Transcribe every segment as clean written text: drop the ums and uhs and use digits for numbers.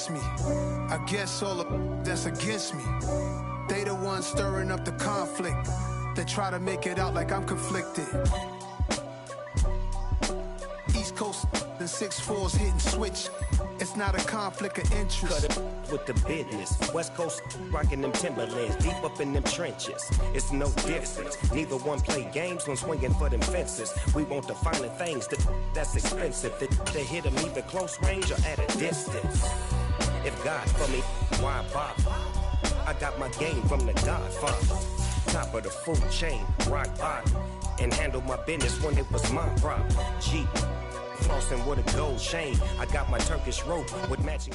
against me. I guess all of that's against me. They the ones stirring up the conflict. They try to make it out like I'm conflicted. East Coast and 6'4's hitting switch. It's not a conflict of interest. Cut it with the business. West Coast rocking them Timberlands, deep up in them trenches. It's no difference. Neither one play games when swinging for them fences. We want the finer things that's expensive. They hit them either close range or at a distance. If God for me, why bother? I got my game from the Godfather. Top of the food chain, rock bottom. And handle my business when it was my problem. G. Flossing with a gold chain. I got my Turkish rope with matching.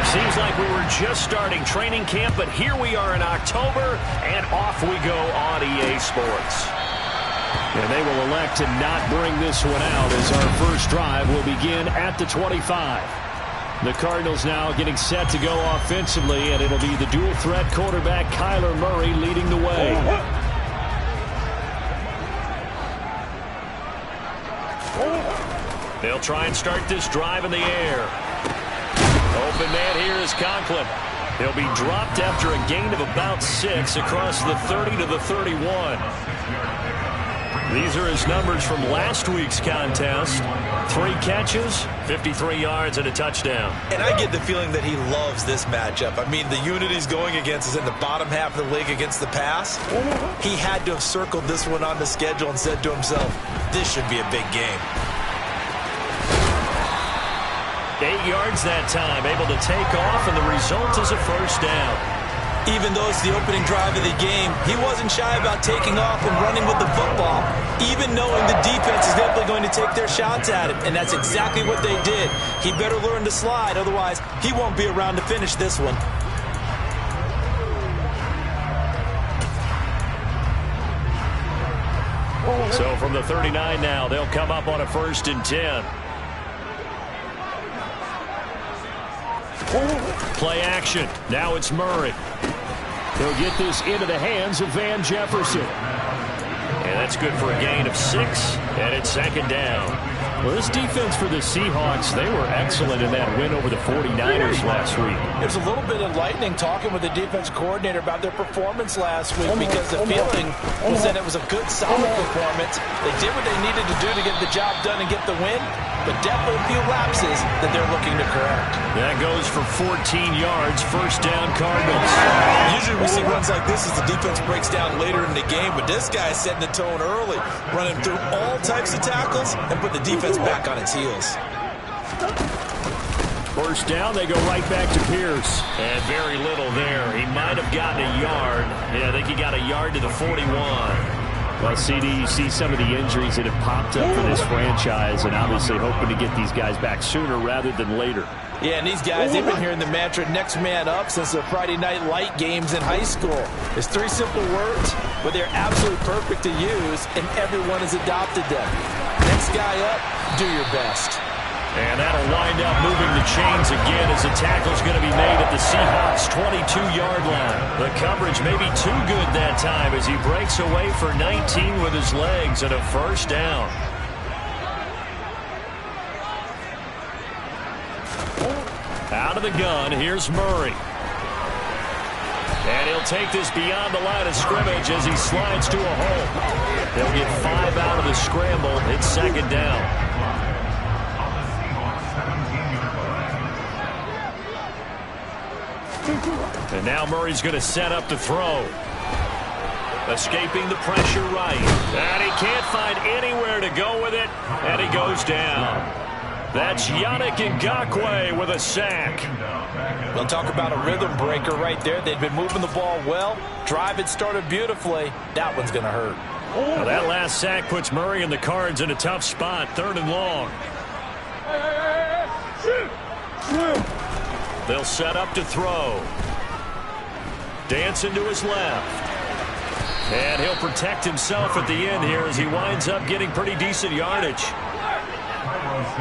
Seems like we were just starting training camp, but here we are in October, and off we go on EA Sports. And they will elect to not bring this one out as our first drive will begin at the 25. The Cardinals now getting set to go offensively, and it'll be the dual-threat quarterback Kyler Murray leading the way. They'll try and start this drive in the air. Open man here is Conklin. He'll be dropped after a gain of about 6 across the 30 to the 31. These are his numbers from last week's contest. 3 catches, 53 yards, and a touchdown. And I get the feeling that he loves this matchup. I mean, the unit he's going against is in the bottom half of the league against the pass. He had to have circled this one on the schedule and said to himself, this should be a big game. 8 yards that time, able to take off, and the result is a first down. Even though it's the opening drive of the game, he wasn't shy about taking off and running with the football, even knowing the defense is definitely going to take their shots at him, and that's exactly what they did. He better learn to slide, otherwise he won't be around to finish this one. So from the 39 now, they'll come up on a 1st and 10. Play action. Now it's Murray. He'll get this into the hands of Van Jefferson. And that's good for a gain of 6, and it's 2nd down. Well, this defense for the Seahawks, they were excellent in that win over the 49ers last week. There's a little bit enlightening talking with the defense coordinator about their performance last week, because the feeling was that it was a good, solid performance. They did what they needed to do to get the job done and get the win, but definitely a few lapses that they're looking to correct. That goes for 14 yards, 1st down Cardinals. Usually we see runs like this as the defense breaks down later in the game, but this guy's setting the tone early, running through all types of tackles and put the defense back on its heels. 1st down, they go right back to Pierce. And very little there. He might have gotten a yard. Yeah, I think he got a yard to the 41. Well, CD, you see some of the injuries that have popped up for this franchise, and obviously hoping to get these guys back sooner rather than later. Yeah, and these guys, they've been hearing the mantra next man up since the Friday night light games in high school. It's 3 simple words, but they're absolutely perfect to use, and everyone has adopted them. Next guy up, do your best. And that'll wind up moving the chains again as the tackle's going to be made at the Seahawks' 22-yard line. The coverage may be too good that time as he breaks away for 19 with his legs and a 1st down. Out of the gun, here's Murray. And he'll take this beyond the line of scrimmage as he slides to a hole. They'll get 5 out of the scramble. It's 2nd down. And now Murray's going to set up to throw. Escaping the pressure right. And he can't find anywhere to go with it. And he goes down. That's Yannick Ngakoue with a sack. We'll talk about a rhythm breaker right there. They'd been moving the ball well. Drive had started beautifully. That one's going to hurt. Well, that last sack puts Murray and the Cards in a tough spot. 3rd and long. They'll set up to throw. Dancing to his left. And he'll protect himself at the end here as he winds up getting pretty decent yardage.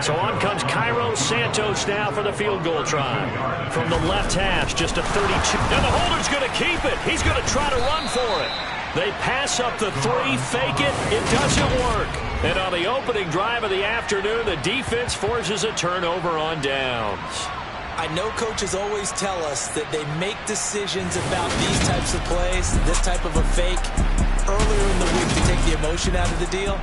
So on comes Cairo Santos now for the field goal try. From the left hash, just a 32. And the holder's going to keep it. He's going to try to run for it. They pass up the 3, fake it. It doesn't work. And on the opening drive of the afternoon, the defense forces a turnover on downs. I know coaches always tell us that they make decisions about these types of plays, this type of a fake, earlier in the week to take the emotion out of the deal.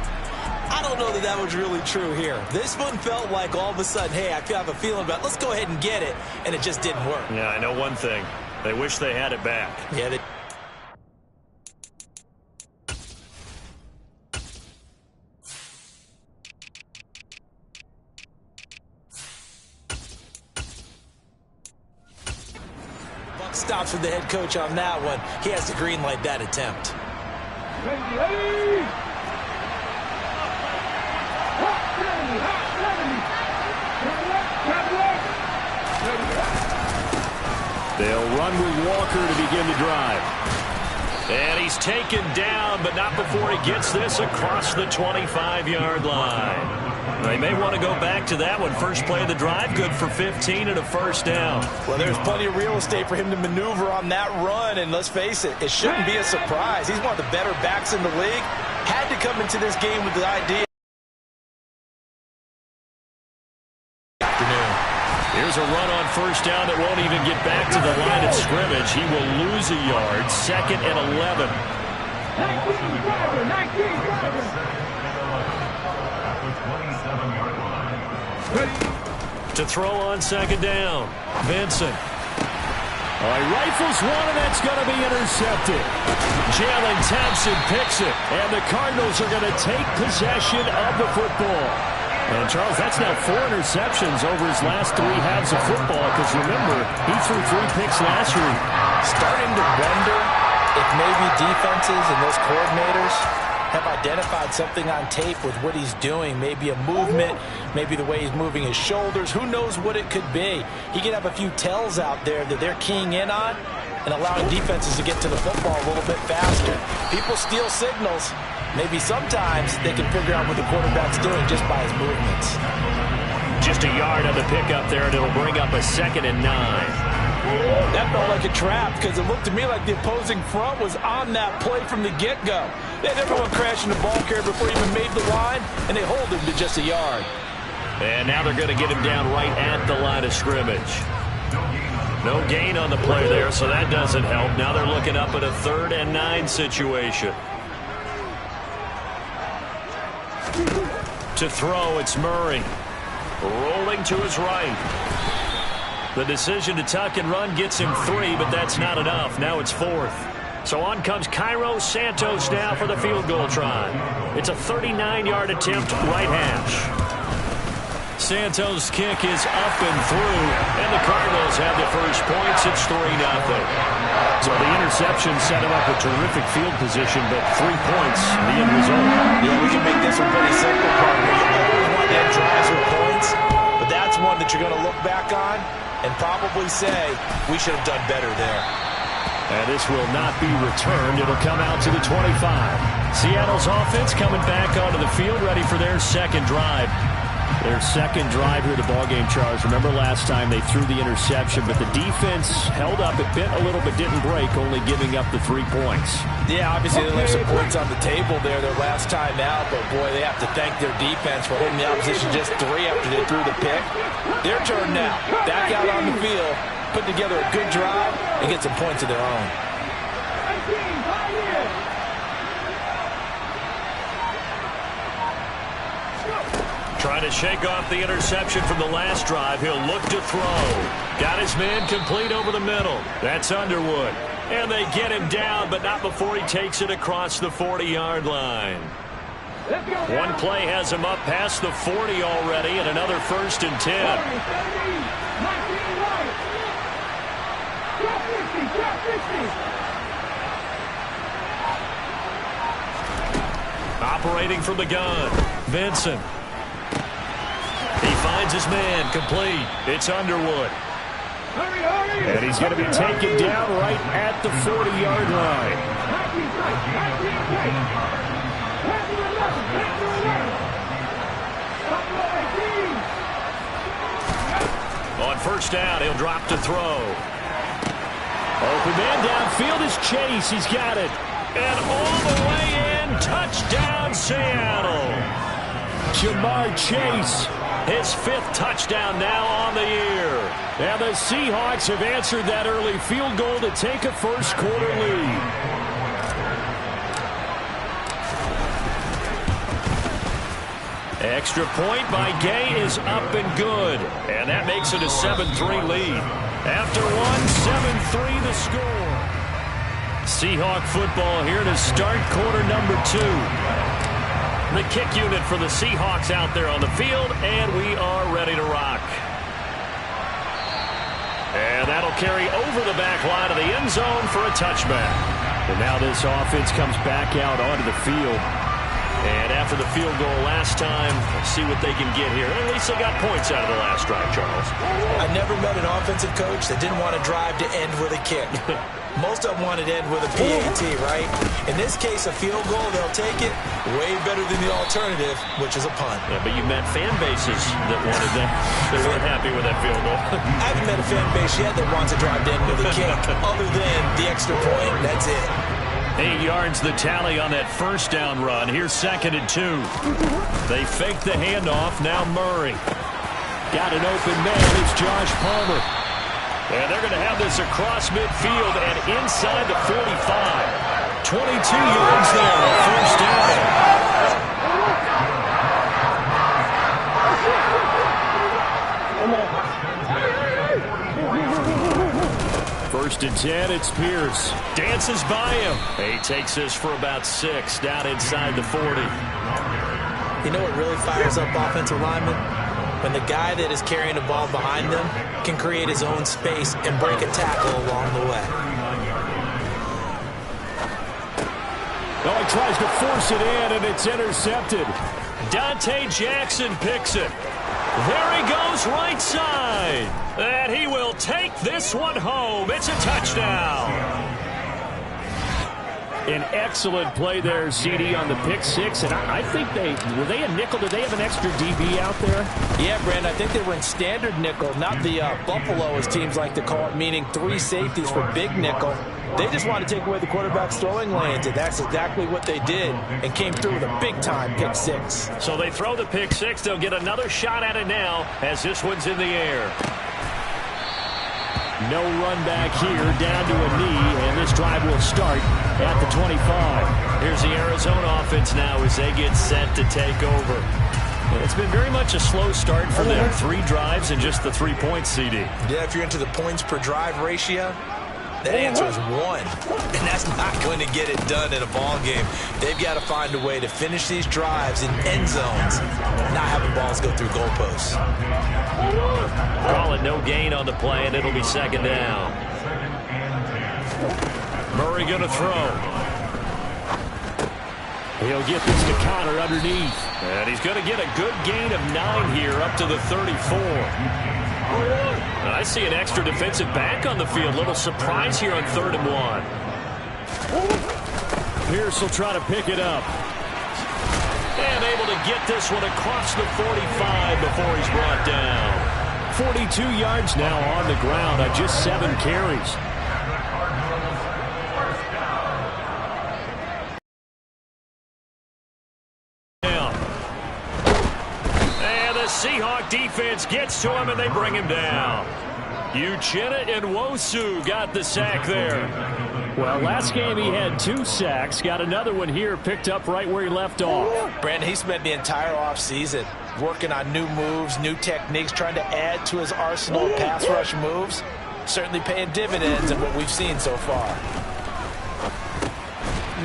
I don't know that that was really true here. This one felt like all of a sudden, hey, I have a feeling about it. Let's go ahead and get it, and it just didn't work. Yeah, I know one thing. They wish they had it back. Yeah, they... Buck stops with the head coach on that one. He has to green light that attempt. Ready. They'll run with Walker to begin the drive. And he's taken down, but not before he gets this across the 25-yard line. They may want to go back to that one. First play of the drive, good for 15 and a first down. Well, there's plenty of real estate for him to maneuver on that run, and let's face it, it shouldn't be a surprise. He's one of the better backs in the league. Had to come into this game with the idea. Here's a run on first down that won't even get back to the line of scrimmage. He will lose a yard. 2nd and 11. 19. To throw on 2nd down. Vincent. He rifles one, and that's going to be intercepted. Jalen Thompson picks it, and the Cardinals are going to take possession of the football. And, Charles, that's now 4 interceptions over his last 3 halves of football, because, remember, he threw 3 picks last week. Starting to wonder if maybe defenses and those coordinators have identified something on tape with what he's doing. Maybe a movement, maybe the way he's moving his shoulders. Who knows what it could be? He could have a few tells out there that they're keying in on and allowing defenses to get to the football a little bit faster. People steal signals. Maybe sometimes they can figure out what the quarterback's doing just by his movements. Just a yard on the pickup there, and it'll bring up a 2nd and 9. That felt like a trap because it looked to me like the opposing front was on that play from the get-go. They had everyone crashing the ball carrier before he even made the line, and they hold him to just a yard. And now they're going to get him down right at the line of scrimmage. No gain on the play there, so that doesn't help. Now they're looking up at a 3rd and 9 situation. To throw, it's Murray. Rolling to his right. The decision to tuck and run gets him 3, but that's not enough. Now it's 4th. So on comes Cairo Santos now for the field goal try. It's a 39-yard attempt, right hash. Santos' kick is up and through, and the Cardinals have the first points. It's 3-0. So the interception set him up with terrific field position, but 3 points, the end result. Yeah, we can make this one pretty simple, partner. You always want to end drives with points, but that's one that you're going to look back on and probably say, we should have done better there. And this will not be returned. It'll come out to the 25. Seattle's offense coming back onto the field, ready for their second drive. Their second drive here of the ballgame, Charles. Remember last time they threw the interception, but the defense held up. It bent a little but didn't break, only giving up the 3 points. Yeah, obviously they left some points on the table there their last time out, but boy, they have to thank their defense for holding the opposition just 3 after they threw the pick. Their turn now. Back out on the field, put together a good drive, and get some points of their own. Trying to shake off the interception from the last drive. He'll look to throw. Got his man complete over the middle. That's Underwood. And they get him down, but not before he takes it across the 40-yard line. One play has him up past the 40 already, and another 1st and 10. Operating from the gun, Vincent. He finds his man, complete. It's Underwood. And he's going to be taken down right at the 40-yard line. On first down, he'll drop to throw. Open man downfield is Chase. He's got it. And all the way in, touchdown Seattle. Jamar Chase, his 5th touchdown now on the year. And the Seahawks have answered that early field goal to take a first quarter lead. Extra point by Gay is up and good. And that makes it a 7-3 lead. After one, 7-3 the score. Seahawk football here to start quarter number 2. The kick unit for the Seahawks out there on the field, and we are ready to rock. And that'll carry over the back line of the end zone for a touchback. And now this offense comes back out onto the field. And after the field goal last time, see what they can get here. At least they got points out of the last drive, Charles. I never met an offensive coach that didn't want to drive to end with a kick. Most of them wanted to end with a PAT, right? In this case, a field goal, they'll take it. Way better than the alternative, which is a punt. Yeah, but you met fan bases that wanted that. They weren't happy with that field goal. I haven't met a fan base yet that wants to drive to end with a kick, other than the extra point. That's it. 8 yards the tally on that first down run. Here's 2nd and 2. They fake the handoff. Now Murray. Got an open man. It's Josh Palmer. And they're going to have this across midfield and inside the 45. 22 yards there on first down. First and 10, it's Pierce. Dances by him. He takes this for about 6 down inside the 40. You know what really fires up offensive linemen? When the guy that is carrying the ball behind them can create his own space and break a tackle along the way. Oh, he tries to force it in, and it's intercepted. Dante Jackson picks it. There he goes right side. And he will take this one home. It's a touchdown. An excellent play there, CD, on the pick 6. And I think were they a nickel? Did they have an extra DB out there? Yeah, Brand, I think they were in standard nickel, not the Buffalo, as teams like to call it, meaning 3 safeties for big nickel. They just want to take away the quarterback's throwing lanes, and that's exactly what they did, and came through with a big-time pick 6. So they throw the pick 6. They'll get another shot at it now as this one's in the air. No run back here, down to a knee, and this drive will start at the 25. Here's the Arizona offense now as they get set to take over. And it's been very much a slow start for them. 3 drives and just the 3 points, CD. Yeah, if you're into the points per drive ratio, that answer is 1. And that's not going to get it done in a ball game. They've got to find a way to finish these drives in end zones, not having balls go through goalposts. Call it no gain on the play, and it'll be 2nd down. Murray going to throw. He'll get this to Connor underneath. And he's going to get a good gain of 9 here up to the 34. And I see an extra defensive back on the field. Little surprise here on 3rd and 1. Pierce will try to pick it up. And able to get this one across the 45 before he's brought down. 42 yards now on the ground on just 7 carries. And the Seahawk defense gets to him, and they bring him down. Uchenna and Nwosu got the sack there. Well, last game he had 2 sacks. Got another one here, picked up right where he left off. Brandon, he spent the entire offseason working on new moves, new techniques, trying to add to his arsenal of pass rush moves. Certainly paying dividends in what we've seen so far.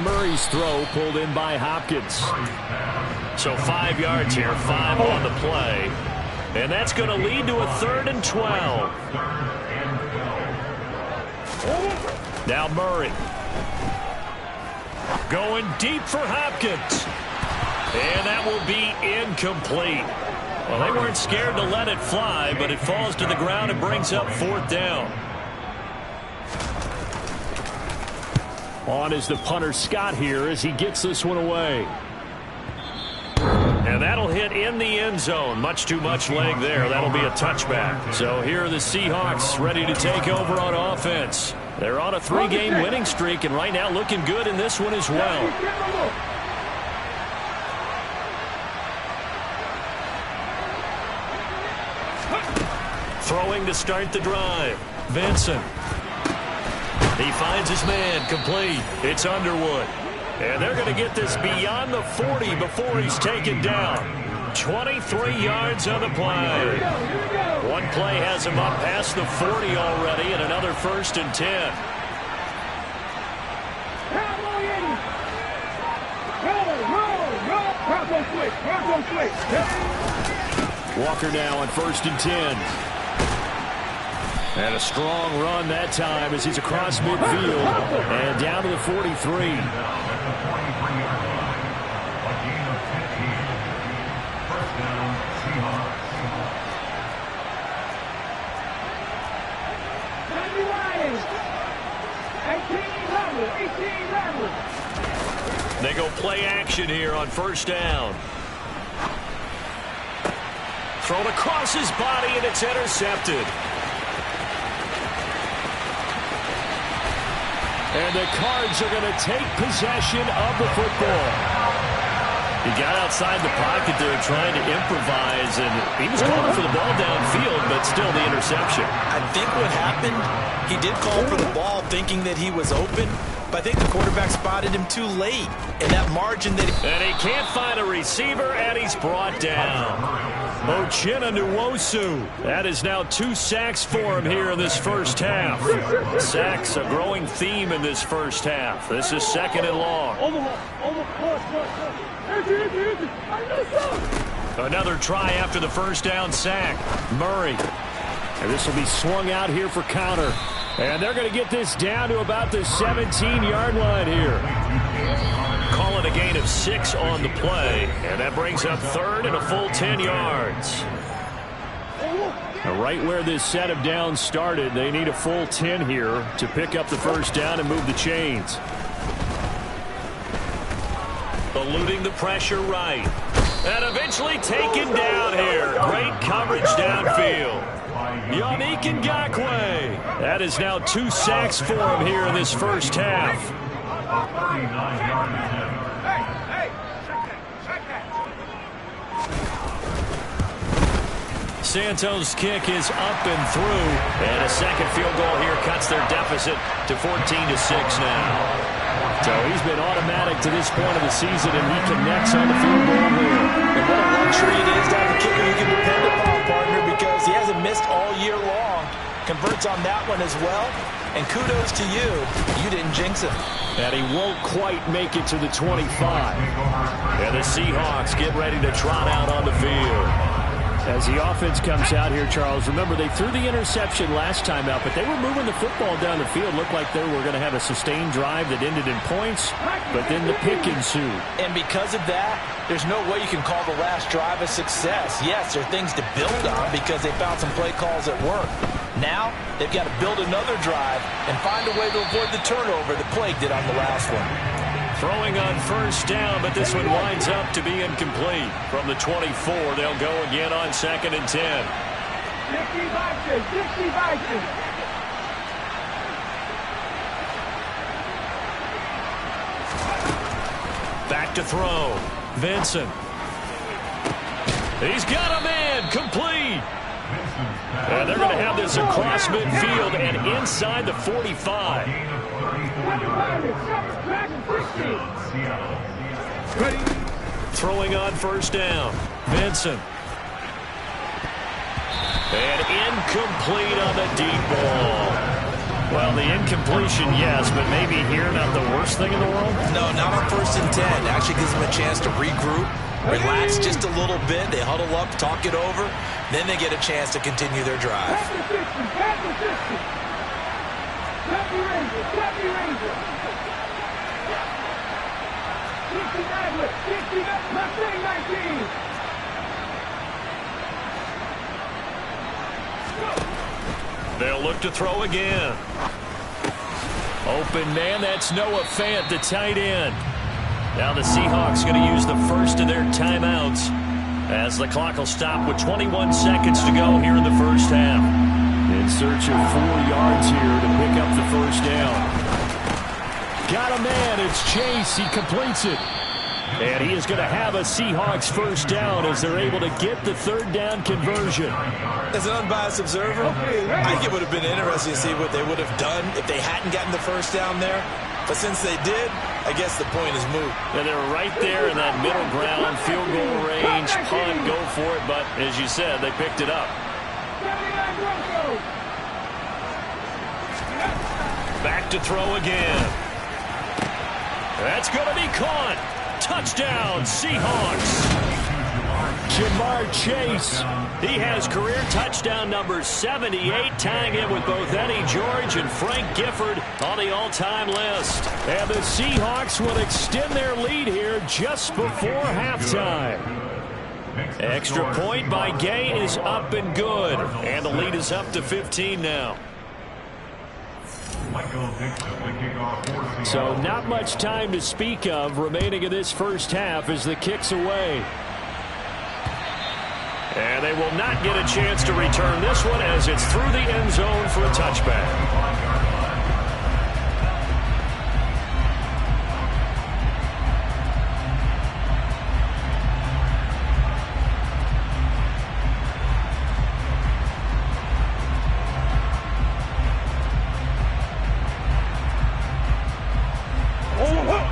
Murray's throw pulled in by Hopkins. So 5 yards here, 5 on the play. And that's going to lead to a 3rd and 12. Now Murray. Going deep for Hopkins. And that will be incomplete. Well, they weren't scared to let it fly, but it falls to the ground and brings up 4th down. On is the punter Scott here as he gets this one away. And that'll hit hit in the end zone. Much too much leg there. That'll be a touchback. So here are the Seahawks ready to take over on offense. They're on a 3-game winning streak, and right now looking good in this one as well. Throwing to start the drive. Vincent. He finds his man, complete. It's Underwood. And they're going to get this beyond the 40 before he's taken down. 23 yards on the play. One play has him up past the 40 already, and another 1st and 10. Walker now on 1st and 10. And a strong run that time as he's across midfield and down to the 43. They go play action here on 1st down. Thrown across his body, and it's intercepted. And the Cards are going to take possession of the football. He got outside the pocket there trying to improvise, and he was calling for the ball downfield, but still the interception. I think what happened, he did call for the ball thinking that he was open, but I think the quarterback spotted him too late in that margin that And he can't find a receiver, and he's brought down. Uchenna Nwosu. That is now 2 sacks for him here in this first half. Sacks a growing theme in this first half. This is 2nd and long. Another try after the 1st down sack. Murray. And this will be swung out here for counter. And they're going to get this down to about the 17-yard line here. Call it a gain of 6 on the play. And that brings up 3rd and a full 10 yards. Now right where this set of downs started, they need a full 10 here to pick up the 1st down and move the chains. Eluding the pressure right. And eventually taken down here. Great coverage downfield. Yannick Ngakoue. That is now 2 sacks for him here in this first half. Santos' kick is up and through. And a second field goal here cuts their deficit to 14-6 now. So he's been automatic to this point of the season, and he connects on the field goal here. And what a luxury it is to have a kicker you can depend upon, partner, because he hasn't missed all year long. Converts on that one as well. And kudos to you. You didn't jinx him. And he won't quite make it to the 25. And the Seahawks get ready to trot out on the field. As the offense comes out here, Charles, remember they threw the interception last time out, but they were moving the football down the field. Looked like they were going to have a sustained drive that ended in points, but then the pick ensued. And because of that, there's no way you can call the last drive a success. Yes, there are things to build on because they found some play calls at work. Now, they've got to build another drive and find a way to avoid the turnover that plagued it on the last one. Throwing on 1st down, but this one winds up to be incomplete. From the 24, they'll go again on 2nd and 10. Back to throw. Vincent. He's got a man. Complete. And they're going to have this across midfield and inside the 45. Throwing on 1st down. Vincent. And incomplete on the deep ball. Well, the incompletion, yes, but maybe here not the worst thing in the world? No, not on 1st and 10. Actually gives them a chance to regroup, relax just a little bit. They huddle up, talk it over. Then they get a chance to continue their drive. They'll look to throw again. Open man, that's Noah Fant, the tight end. Now the Seahawks going to use the first of their timeouts. As the clock will stop with 21 seconds to go here in the first half. In search of 4 yards here to pick up the first down. Got a man. It's Chase. He completes it. And he is going to have a Seahawks first down as they're able to get the third down conversion. As an unbiased observer, I think it would have been interesting to see what they would have done if they hadn't gotten the first down there. But since they did, I guess the point is moot. And they're right there in that middle ground, field goal range, punt, go for it. But as you said, they picked it up. Back to throw again. That's going to be caught. Touchdown, Seahawks. Jamar Chase. He has career touchdown number 78, tying it with both Eddie George and Frank Gifford on the all-time list. And the Seahawks will extend their lead here just before halftime. Extra point by Gay is up and good. And the lead is up to 15 now. So not much time to speak of remaining in this first half as the kick's away. And they will not get a chance to return this one as it's through the end zone for a touchback.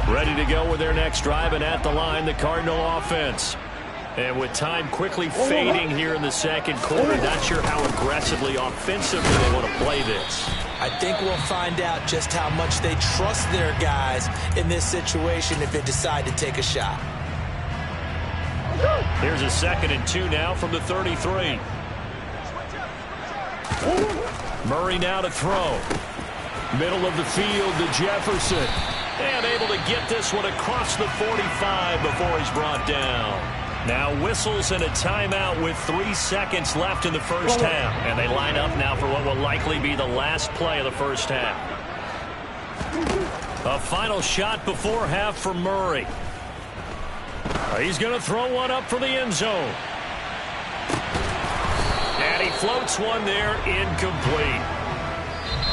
Ready to go with their next drive, and at the line, the Cardinal offense. And with time quickly fading here in the second quarter, not sure how aggressively, offensively they want to play this. I think we'll find out just how much they trust their guys in this situation if they decide to take a shot. Here's a 2nd and 2 now from the 33. Murray now to throw. Middle of the field to Jefferson. And able to get this one across the 45 before he's brought down. Now whistles and a timeout with 3 seconds left in the first half. And they line up now for what will likely be the last play of the first half. A final shot before half for Murray. He's going to throw one up for the end zone. And he floats one there, incomplete.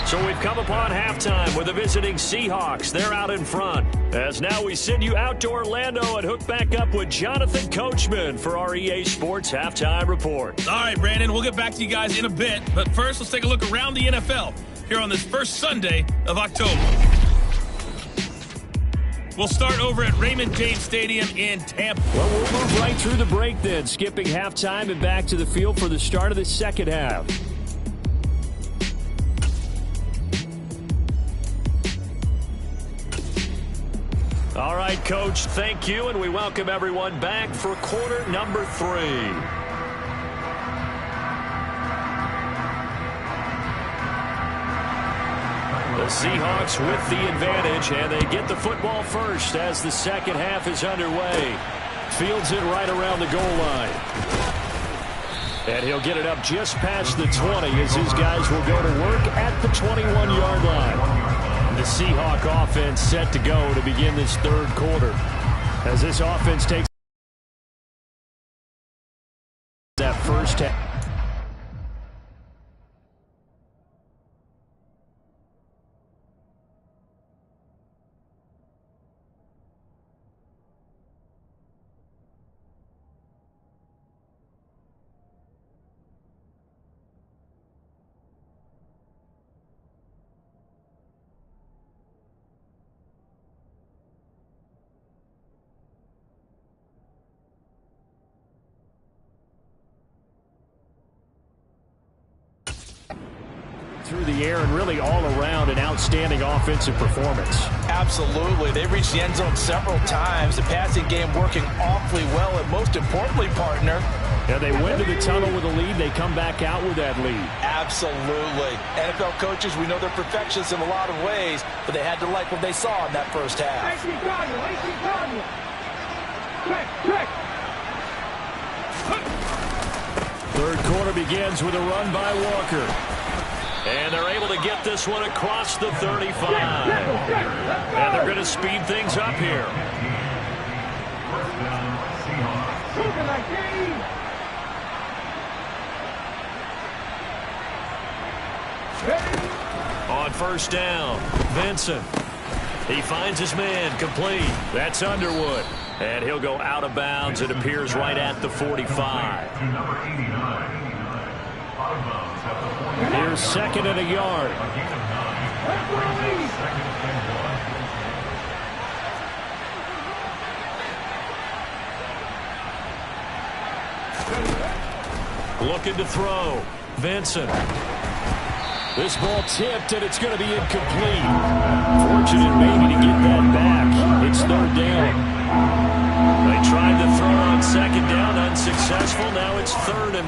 So we've come upon halftime with the visiting Seahawks. They're out in front. As now we send you out to Orlando and hook back up with Jonathan Coachman for our EA Sports Halftime Report. All right, Brandon, we'll get back to you guys in a bit. But first, let's take a look around the NFL here on this first Sunday of October. We'll start over at Raymond James Stadium in Tampa. Well, we'll move right through the break then, skipping halftime and back to the field for the start of the second half. All right, Coach, thank you, and we welcome everyone back for quarter number 3. The Seahawks with the advantage, and they get the football first as the second half is underway. Fields it right around the goal line. And he'll get it up just past the 20 as his guys will go to work at the 21-yard line. The Seahawk offense set to go to begin this third quarter. As this offense takes that first half. Through the air and really all around an outstanding offensive performance. Absolutely. They reached the end zone several times. The passing game working awfully well, and most importantly, partner, Yeah, they went to the tunnel with a lead. They come back out with that lead. absolutely. NFL coaches, we know they're perfectionists in a lot of ways, but they had to like what they saw in that first half. Third quarter begins with a run by Walker. And they're able to get this one across the 35. And they're going to speed things up here. On first down, Vincent. He finds his man, complete. That's Underwood. And he'll go out of bounds. It appears right at the 45. Here's second and a yard. Looking to throw. Vincent. This ball tipped, and it's going to be incomplete. Fortunate maybe to get that back. It's third down. They tried to throw on second down, unsuccessful. Now it's 3rd and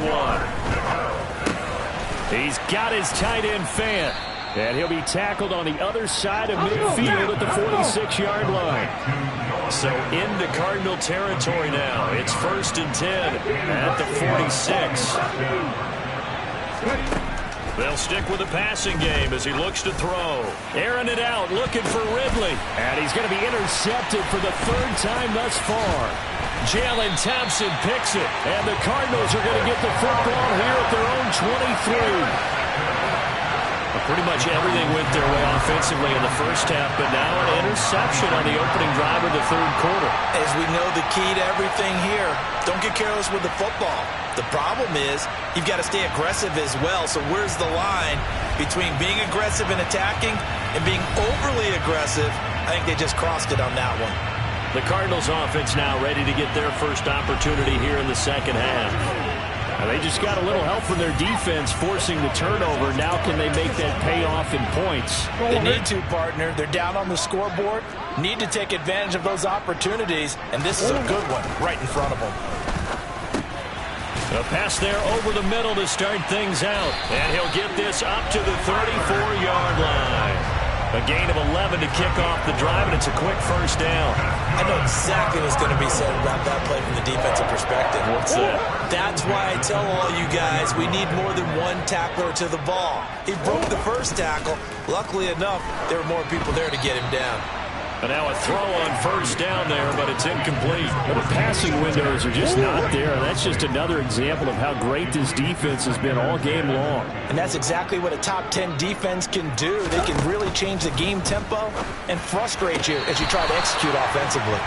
1. He's got his tight end Fant, and he'll be tackled on the other side of midfield at the 46-yard line. So into Cardinal territory now. It's 1st and 10 at the 46. They'll stick with the passing game as he looks to throw. Airing it out, looking for Ridley. And he's going to be intercepted for the 3rd time thus far. Jalen Thompson picks it. And the Cardinals are going to get the football here at their own 23. Pretty much everything went their way offensively in the first half, but now an interception on the opening drive of the 3rd quarter. As we know, the key to everything here, don't get careless with the football. The problem is you've got to stay aggressive as well. So where's the line between being aggressive and attacking and being overly aggressive? I think they just crossed it on that one. The Cardinals offense now ready to get their first opportunity here in the second half. They just got a little help from their defense forcing the turnover. Now can they make that pay off in points? They need to, partner. They're down on the scoreboard. Need to take advantage of those opportunities, and this is a good one right in front of them. A pass there over the middle to start things out. And he'll get this up to the 34-yard line. A gain of 11 to kick off the drive, and it's a quick first down. I know exactly what's going to be said about that play from the defensive perspective. What's that? That's why I tell all you guys we need more than one tackler to the ball. He broke the first tackle. Luckily enough, there were more people there to get him down. And now a throw on first down there, but it's incomplete. But the passing windows are just not there. That's just another example of how great this defense has been all game long. And that's exactly what a top 10 defense can do. They can really change the game tempo and frustrate you as you try to execute offensively.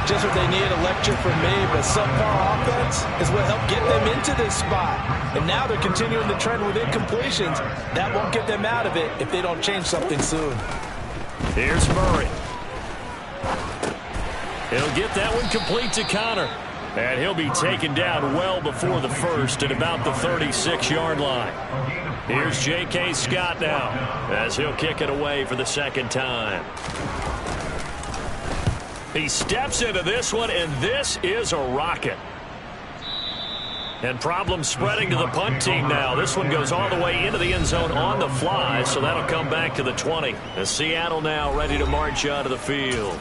Just what they need, a lecture from me, but subpar offense is what helped get them into this spot. And now they're continuing the trend with incompletions. That won't get them out of it if they don't change something soon. Here's Murray. He'll get that one complete to Connor. And he'll be taken down well before the first at about the 36-yard line. Here's J.K. Scott now as he'll kick it away for the second time. He steps into this one, and this is a rocket. And problems spreading to the punt team now. This one goes all the way into the end zone on the fly, so that'll come back to the 20. And Seattle now ready to march out of the field.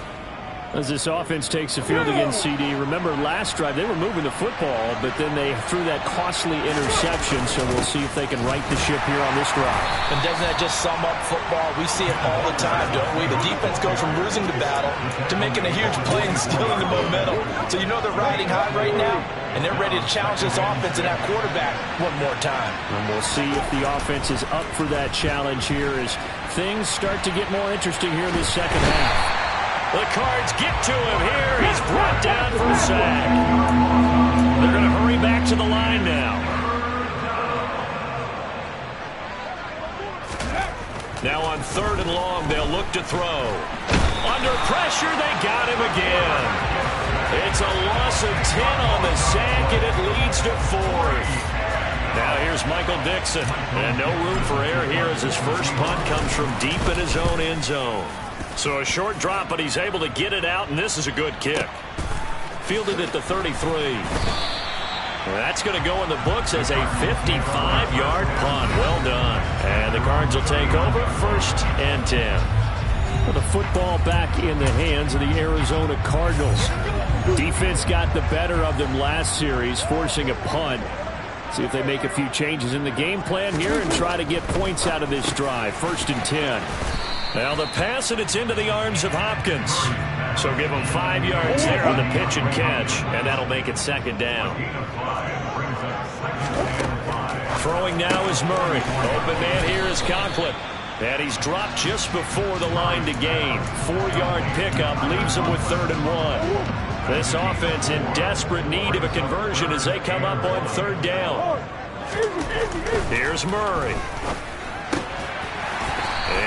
As this offense takes the field against CD, remember last drive they were moving the football, but then they threw that costly interception, so we'll see if they can right the ship here on this drive. And doesn't that just sum up football? We see it all the time, don't we? The defense goes from losing the battle to making a huge play and stealing the momentum. So you know they're riding high right now, and they're ready to challenge this offense and that quarterback one more time. And we'll see if the offense is up for that challenge here as things start to get more interesting here in the second half. The Cards get to him here. He's brought down for a sack. They're going to hurry back to the line now. Now on 3rd and long, they'll look to throw. Under pressure, they got him again. It's a loss of 10 on the sack, and it leads to 4th. Now here's Michael Dixon. And no room for error here as his first punt comes from deep in his own end zone. So a short drop, but he's able to get it out, and this is a good kick. Fielded at the 33. That's going to go in the books as a 55-yard punt. Well done. And the Cards will take over 1st and 10. Well, the football back in the hands of the Arizona Cardinals. Defense got the better of them last series, forcing a punt. See if they make a few changes in the game plan here and try to get points out of this drive. 1st and 10. Now the pass, and it's into the arms of Hopkins. So give him 5 yards there on the pitch and catch, and that'll make it second down. Throwing now is Murray. Open man here is Conklin. And he's dropped just before the line to gain. 4-yard pickup leaves him with 3rd and 1. This offense in desperate need of a conversion as they come up on 3rd down. Here's Murray.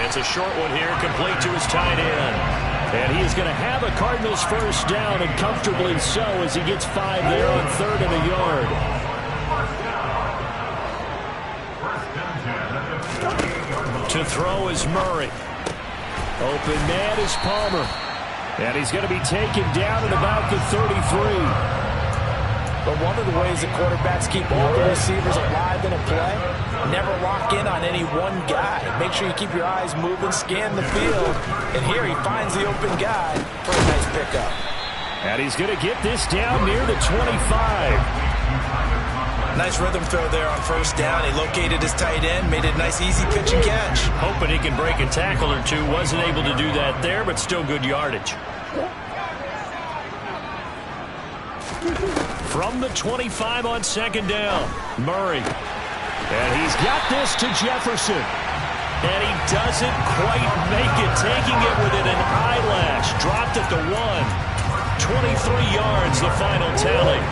It's a short one here, complete to his tight end. And he is going to have a Cardinals first down, and comfortably so, as he gets 5 there on 3rd and a yard. To throw is Murray. Open man is Palmer. And he's going to be taken down at about the 33. But one of the ways that quarterbacks keep all the receivers alive in a play, never lock in on any one guy. Make sure you keep your eyes moving, scan the field. And here he finds the open guy for a nice pickup. And he's going to get this down near the 25. Nice rhythm throw there on first down. He located his tight end, made it a nice easy pitch and catch. Hoping he can break a tackle or two. Wasn't able to do that there, but still good yardage. From the 25 on 2nd down, Murray. And he's got this to Jefferson. And he doesn't quite make it, taking it within an eyelash. Dropped at the 1. 23 yards, the final tally.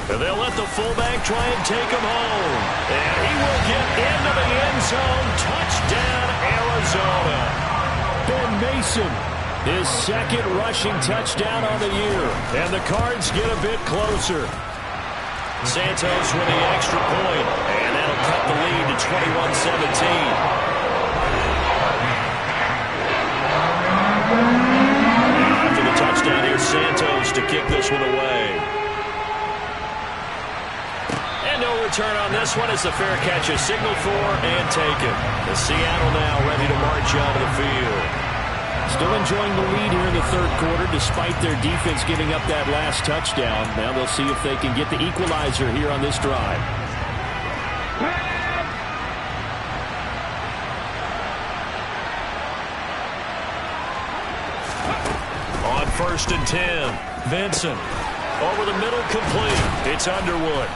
And they'll let the fullback try and take him home. And he will get into the end zone. Touchdown, Arizona. Ben Mason, his 2nd rushing touchdown on the year. And the Cards get a bit closer. Santos with the extra point. And that'll cut the lead to 21-17. After the touchdown, here's Santos to kick this one away. And no return on this one as the fair catch is signaled for and taken. The Seattle now ready to march out of the field. Still enjoying the lead here in the 3rd quarter despite their defense giving up that last touchdown. Now they'll see if they can get the equalizer here on this drive. On 1st and 10, Vincent. Over the middle, complete. It's Underwood.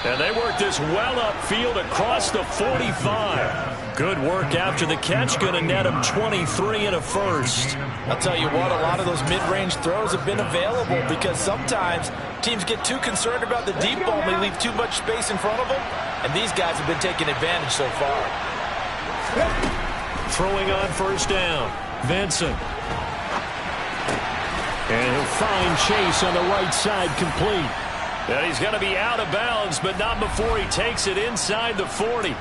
And they work this well upfield across the 45. Good work after the catch. Going to net him 23 and a first. I'll tell you what, a lot of those mid-range throws have been available because sometimes teams get too concerned about the deep ball and they leave too much space in front of them. And these guys have been taking advantage so far. Throwing on first down, Vincent. And he'll find Chase on the right side, complete. And he's going to be out of bounds, but not before he takes it inside the 40.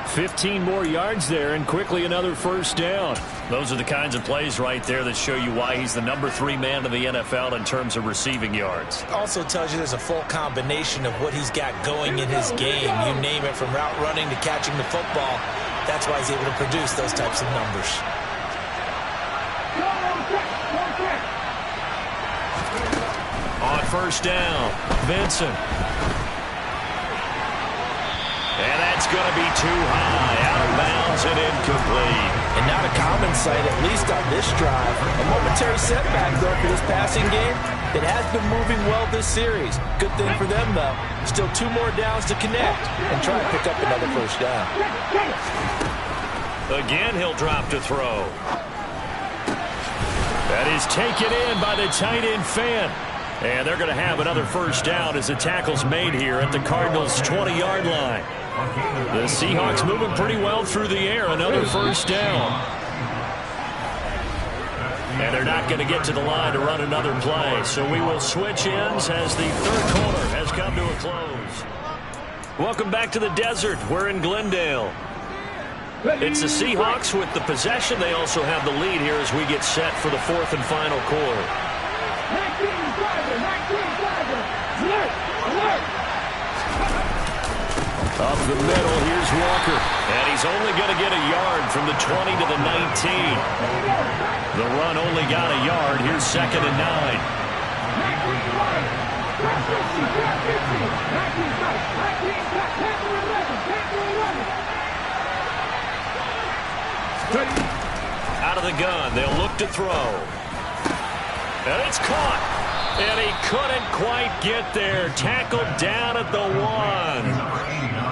15 more yards there, and quickly another first down. Those are the kinds of plays right there that show you why he's the number 3 man in the NFL in terms of receiving yards. Also tells you there's a full combination of what he's got going in his game. You name it, from route running to catching the football. That's why he's able to produce those types of numbers. On first down, Vincent. And that's going to be too high, out of bounds and incomplete. And not a common sight, at least on this drive. A momentary setback, though, for this passing game. It has been moving well this series. Good thing for them, though. Still 2 more downs to connect and try to pick up another first down. Again, he'll drop to throw. That is taken in by the tight end Fant. And they're going to have another first down as the tackle's made here at the Cardinals' 20-yard line. The Seahawks moving pretty well through the air. Another first down. And they're not going to get to the line to run another play. So we will switch ends as the 3rd quarter has come to a close. Welcome back to the desert. We're in Glendale. It's the Seahawks with the possession. They also have the lead here as we get set for the 4th and final quarter. Up the middle, here's Walker. And he's only going to get a yard from the 20 to the 19. The run only got a yard. Here's 2nd and 9. Out of the gun, they'll look to throw. And it's caught. And he couldn't quite get there. Tackled down at the 1.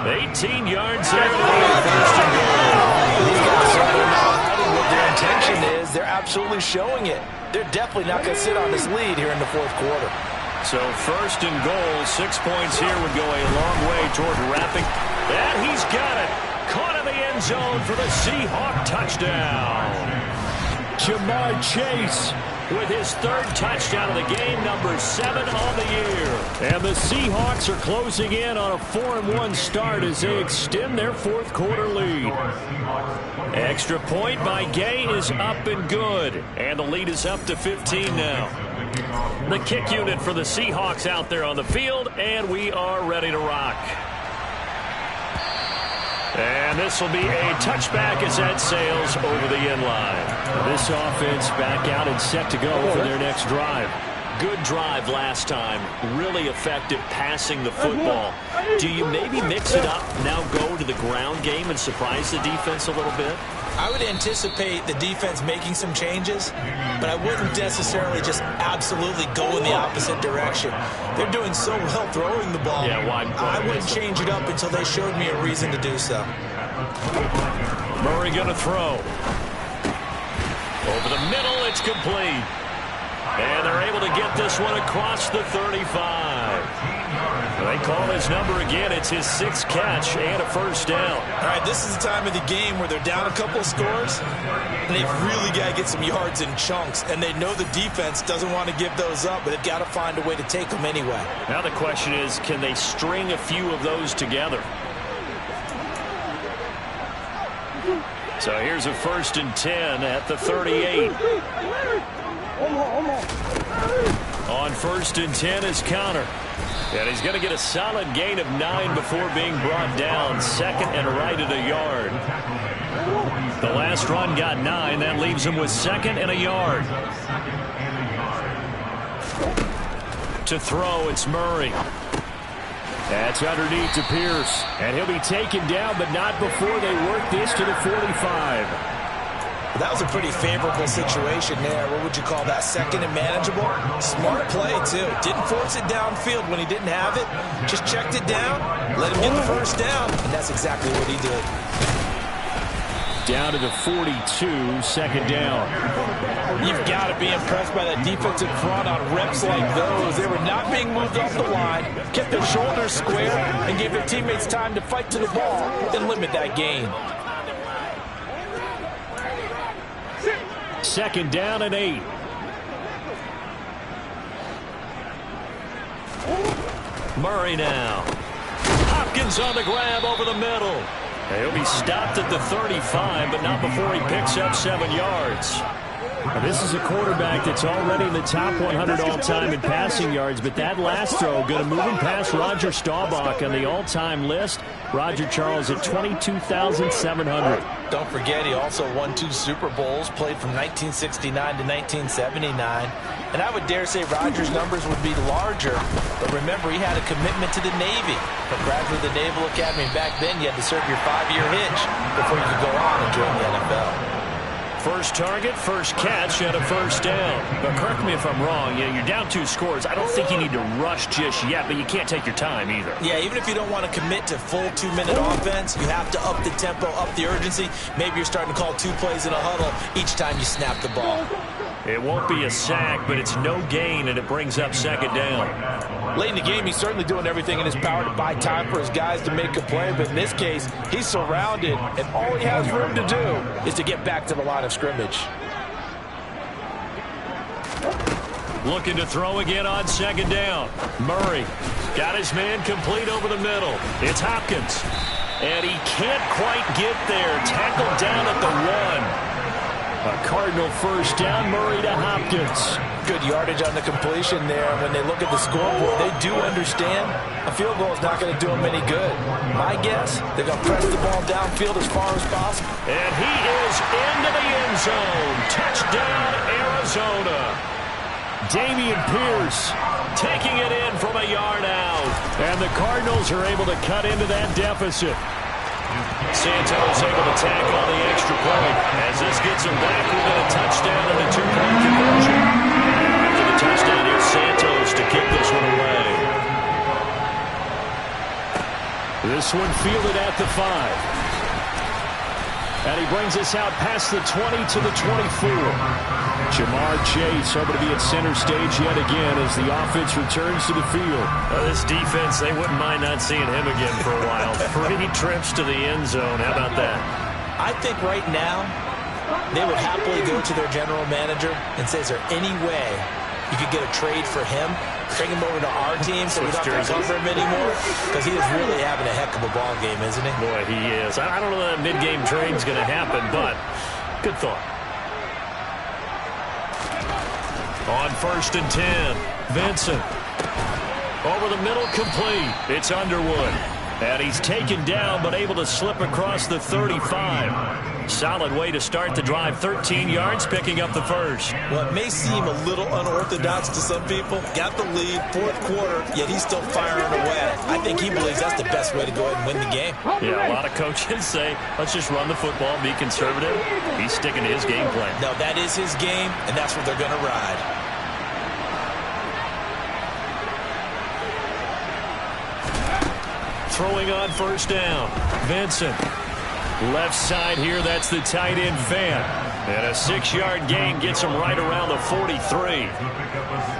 18 yards there to the first and goal. These guys are not hiding what their intention is. They're absolutely showing it. They're definitely not going to sit on this lead here in the fourth quarter. So first and goal, 6 points here would go a long way toward wrapping. And he's got it. Caught in the end zone for the Seahawk touchdown. Jamar Chase with his third touchdown of the game, number 7 on the year. And the Seahawks are closing in on a 4-1 start as they extend their fourth quarter lead. Extra point by Gay is up and good. And the lead is up to 15 now. The kick unit for the Seahawks out there on the field, and we are ready to rock. And this will be a touchback as that sails over the end line. This offense back out and set to go for their next drive. Good drive last time. Really effective passing the football. Do you maybe mix it up, now go to the ground game and surprise the defense a little bit? I would anticipate the defense making some changes, but I wouldn't necessarily just absolutely go in the opposite direction. They're doing so well throwing the ball. Yeah, I wouldn't change it up until they showed me a reason to do so. Murray going to throw. Over the middle, it's complete. And they're able to get this one across the 35. They call his number again. It's his 6th catch and a first down. All right, this is the time of the game where they're down a couple of scores, and they've really got to get some yards in chunks, and they know the defense doesn't want to give those up, but they've got to find a way to take them anyway. Now the question is, can they string a few of those together? So here's a 1st and 10 at the 38. On 1st and 10 is Connor. And he's going to get a solid gain of 9 before being brought down. 2nd and right at a yard. The last run got 9. That leaves him with 2nd and a yard. To throw, it's Murray. That's underneath to Pierce. And he'll be taken down, but not before they work this to the 45. That was a pretty favorable situation there. What would you call that? 2nd and manageable? Smart play, too. Didn't force it downfield when he didn't have it. Just checked it down, let him get the first down, and that's exactly what he did. Down to the 42, 2nd down. You've got to be impressed by that defensive front on reps like those. They were not being moved off the line, kept their shoulders square, and gave their teammates time to fight to the ball and limit that gain. 2nd down and 8. Murray now. Hopkins on the grab over the middle. He'll be stopped at the 35, but not before he picks up 7 yards. Now, this is a quarterback that's already in the top 100 all-time in passing yards, but that last throw going to move him past Roger Staubach on the all-time list. Roger Charles at 22,700. Don't forget, he also won 2 Super Bowls, played from 1969 to 1979. And I would dare say Roger's numbers would be larger, but remember, he had a commitment to the Navy. For graduate of the Naval Academy, back then you had to serve your 5-year hitch before you could go on and join the NFL. First target, first catch, and a first down. But correct me if I'm wrong, you're down 2 scores. I don't think you need to rush just yet, but you can't take your time either. Yeah, even if you don't want to commit to full 2-minute offense, you have to up the tempo, up the urgency. Maybe you're starting to call 2 plays in a huddle each time you snap the ball. It won't be a sack, but it's no gain, and it brings up 2nd down. Late in the game, he's certainly doing everything in his power to buy time for his guys to make a play, but in this case, he's surrounded, and all he has room to do is to get back to the line of scrimmage. Looking to throw again on 2nd down. Murray got his man complete over the middle. It's Hopkins, and he can't quite get there. Tackled down at the 1. A Cardinal first down, Murray to Hopkins. Good yardage on the completion there. When they look at the scoreboard, they do understand a field goal is not going to do them any good. My guess, they're going to press the ball downfield as far as possible. And he is into the end zone. Touchdown, Arizona. Dameon Pierce taking it in from a yard out. And the Cardinals are able to cut into that deficit. Santos able to tack on the extra point as this gets him back within a touchdown and a 2-point conversion. After the touchdown, here's Santos to kick this one away. This one fielded at the 5. And he brings us out past the 20 to the 24. Ja'Marr Chase hoping to be at center stage yet again as the offense returns to the field. This defense, they wouldn't mind not seeing him again for a while. 3 trips to the end zone. How about that? I think right now they would happily go to their general manager and say, is there any way you could get a trade for him? Bring him over to our team so we don't have to cover him anymore? Because he is really having a heck of a ball game, isn't he? Boy, he is. I don't know that mid-game trade's going to happen, but good thought. On 1st and 10, Vincent. Over the middle, complete. It's Underwood. And he's taken down, but able to slip across the 35. Solid way to start the drive. 13 yards, picking up the first. Well, it may seem a little unorthodox to some people. Got the lead, 4th quarter, yet he's still firing away. I think he believes that's the best way to go ahead and win the game. Yeah, a lot of coaches say, let's just run the football, be conservative. He's sticking to his game plan. No, that is his game, and that's what they're going to ride. Throwing on 1st down, Vincent. Left side here, that's the tight end, Van. And a 6-yard gain gets him right around the 43.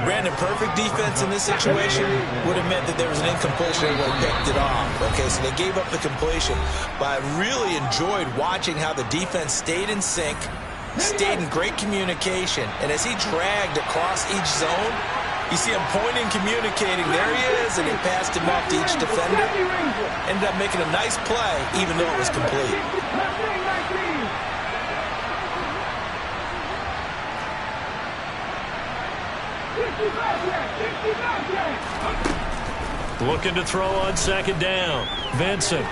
Brandon, perfect defense in this situation would have meant that there was an incompletion and would have picked it off. Okay, so they gave up the completion. But I really enjoyed watching how the defense stayed in sync, stayed in great communication, and as he dragged across each zone, you see him pointing, communicating. There he is, and he passed him off to each defender. Ended up making a nice play, even though it was complete. Looking to throw on 2nd down. Vincent.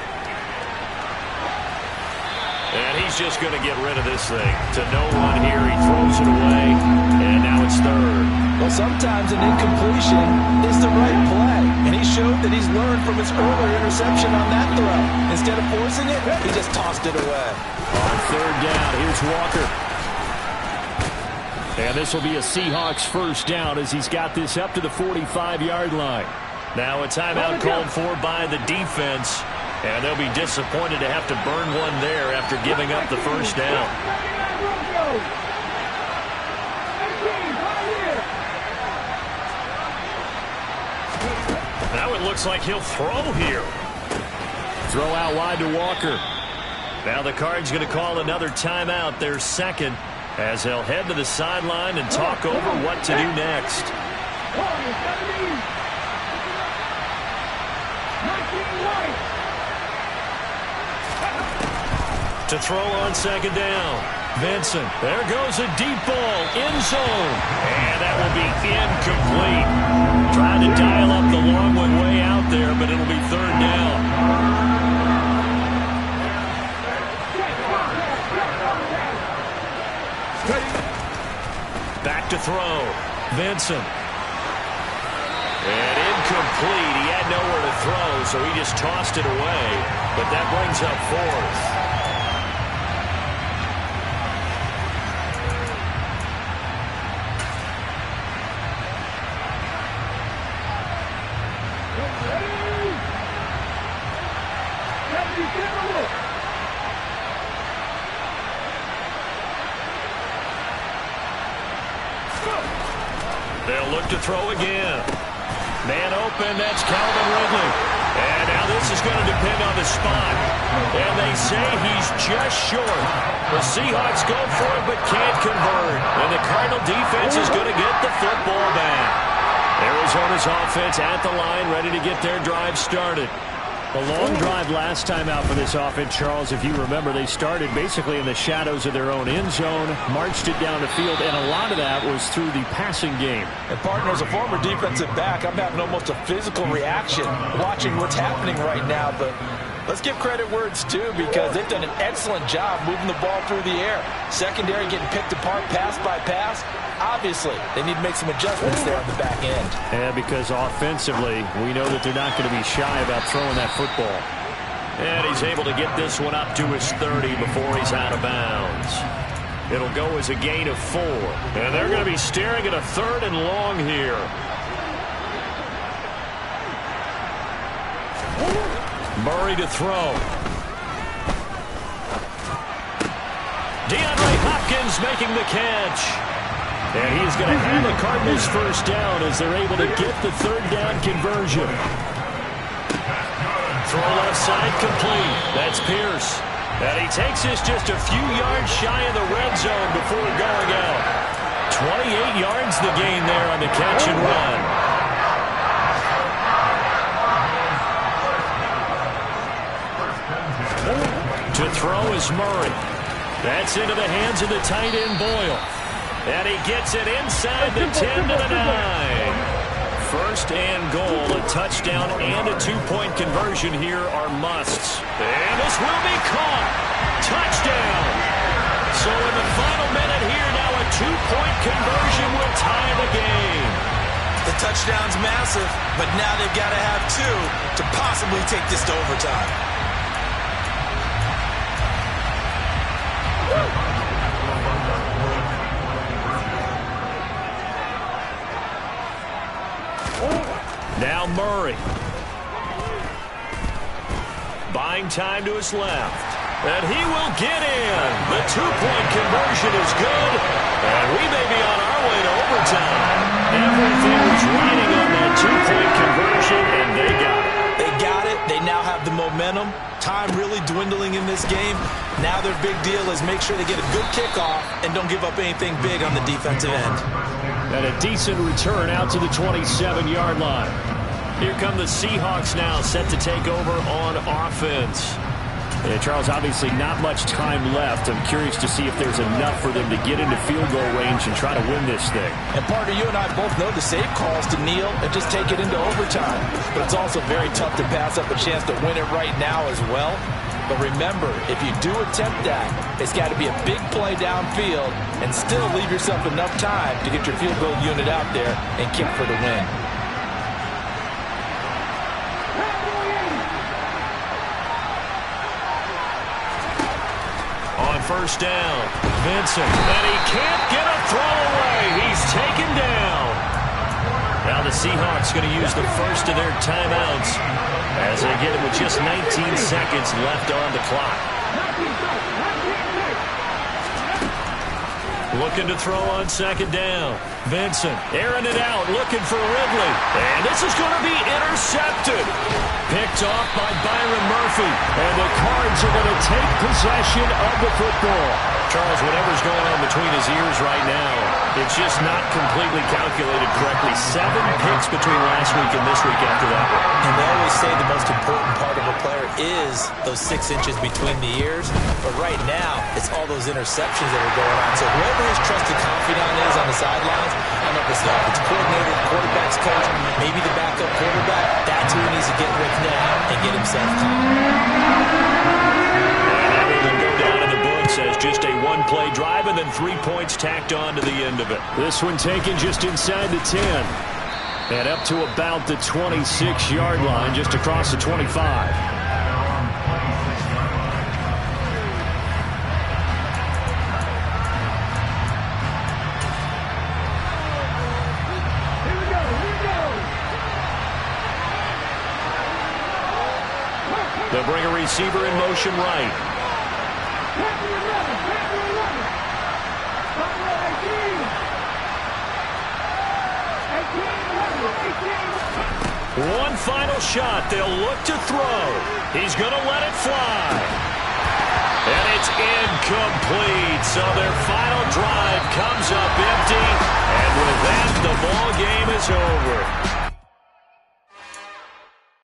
And he's just going to get rid of this thing. To no one here, he throws it away, and now it's 3rd. Well, sometimes an incompletion is the right play, and he showed that he's learned from his earlier interception on that throw. Instead of forcing it, he just tossed it away. On 3rd down, here's Walker. And this will be a Seahawks 1st down as he's got this up to the 45-yard line. Now a timeout called for by the defense, and they'll be disappointed to have to burn one there after giving up the 1st down. Now it looks like he'll throw here. Throw out wide to Walker. Now the Cards going to call another timeout, their 2nd, as they'll head to the sideline and talk over what to do next. To throw on 2nd down, Vincent. There goes a deep ball, end zone. And that will be incomplete. Trying to dial up the long one way out there, but it'll be 3rd down. Back to throw, Vincent. And incomplete. He had nowhere to throw, so he just tossed it away. But that brings up 4th. They'll look to throw again. Man open, that's Calvin Ridley. And now this is going to depend on the spot. And they say he's just short. The Seahawks go for it but can't convert. And the Cardinal defense is going to get the football back. Arizona's offense at the line, ready to get their drive started. A long drive last time out for this offense, Charles. If you remember, they started basically in the shadows of their own end zone, marched it down the field, and a lot of that was through the passing game. And, partner, as a former defensive back, I'm having almost a physical reaction watching what's happening right now. But Let's give credit where it's due because they've done an excellent job moving the ball through the air. Secondary getting picked apart pass by pass. Obviously, they need to make some adjustments there on the back end. Yeah, because offensively, we know that they're not going to be shy about throwing that football. And he's able to get this one up to his 30 before he's out of bounds. It'll go as a gain of 4. And they're going to be staring at a 3rd and long here. Murray to throw. DeAndre Hopkins making the catch. And he's going to have the Cardinals first down as they're able to get the 3rd down conversion. Throw left side complete. That's Pierce. And he takes this just a few yards shy of the red zone before going out. 28 yards the gain there on the catch and run. To throw is Murray. That's into the hands of the tight end Boyle. And he gets it inside the 10 to the 9. First and goal, a touchdown and a 2-point conversion here are musts. And this will be caught. Touchdown. So in the final minute here, now a 2-point conversion will tie the game. The touchdown's massive, but now they've got to have 2 to possibly take this to overtime. Now Murray. Buying time to his left. And he will get in. The 2-point conversion is good. And we may be on our way to overtime. Everything was riding on that 2-point conversion, and they got it. They got it. They now have the momentum. Time really dwindling in this game. Now their big deal is make sure they get a good kickoff and don't give up anything big on the defensive end. And a decent return out to the 27-yard line. Here come the Seahawks now, set to take over on offense. And Charles, obviously not much time left. I'm curious to see if there's enough for them to get into field goal range and try to win this thing. And partner, you and I both know the safe calls to kneel and just take it into overtime. But it's also very tough to pass up a chance to win it right now as well. But remember, if you do attempt that, it's got to be a big play downfield and still leave yourself enough time to get your field goal unit out there and kick for the win. On first down, Vincent, and he can't get a throw away. He's taken down. Now the Seahawks going to use the first of their timeouts as they get it with just 19 seconds left on the clock. Looking to throw on second down. Vincent airing it out, looking for Ridley. And this is going to be intercepted. Picked off by Byron Murphy. And the Cards are going to take possession of the football. Charles, whatever's going on between his ears right now, it's just not completely calculated correctly. 7 picks between last week and this week after that one. And they always say the most important part of a player is those 6 inches between the ears. But right now, it's all those interceptions that are going on. So whoever his trusted confidant is on the sidelines, I don't know if it's the offensive coordinator, the quarterback's coach, maybe the backup quarterback, that's who he needs to get with now and get himself calm. As just a 1-play drive and then 3 points tacked on to the end of it. This one taken just inside the 10 and up to about the 26-yard line, just across the 25. They'll bring a receiver in motion right. One final shot. They'll look to throw. He's going to let it fly. And it's incomplete. So their final drive comes up empty. And with that, the ball game is over.